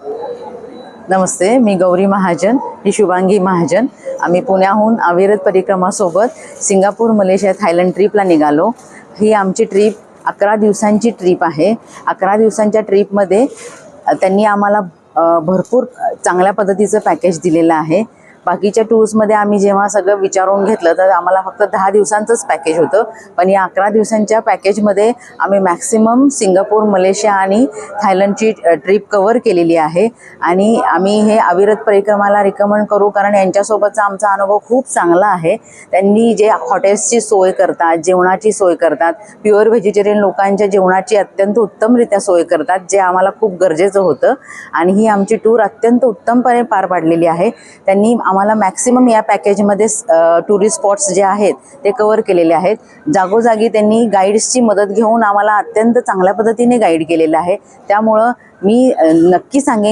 नमस्ते, मी गौरी महाजन, ही शुभांगी महाजन। आम्ही पुण्याहून अविरत परिक्रमासोबत सिंगापूर, मलेशिया, थायलंड ट्रिपला निघालो। ही आमची ट्रिप 11 दिवसांची ट्रिप आहे। 11 दिवसांच्या ट्रिपमध्ये त्यांनी आम्हाला भरपूर चांगल्या पद्धतीचं पॅकेज दिलेलं आहे। बाकीच्या टूर्समध्ये आम्ही जेव्हा सगळं विचारून घेतलं तर आम्हाला फक्त 10 दिवसांचंच पॅकेज होतं, पण या 11 दिवसांच्या पॅकेजमध्ये आम्ही मॅक्सिमम सिंगापूर, मलेशिया आणि थायलंडची ट्रिप कव्हर केलेली आहे। आणि आम्ही हे अविरत परिक्रमाला रिकमेंड करू, कारण यांच्यासोबतचा आमचा अनुभव खूप चांगला आहे। त्यांनी जे हॉटेल्सची सोय करतात, जेवणाची सोय करतात, प्युअर व्हेजिटेरियन लोकांच्या जेवणाची अत्यंत उत्तमरित्या सोय करतात, जे आम्हाला खूप गरजेचं होतं। आणि ही आमची टूर अत्यंत उत्तमपणे पार पाडलेली आहे। त्यांनी आम्हाला मॅक्सिमम या पॅकेजमध्ये टुरिस्ट स्पॉट्स जे आहेत ते कव्हर केलेले आहेत। जागोजागी त्यांनी गाईड्सची मदत घेऊन आम्हाला अत्यंत चांगल्या पद्धतीने गाईड केलेलं आहे। त्यामुळं मी नक्की सांगेन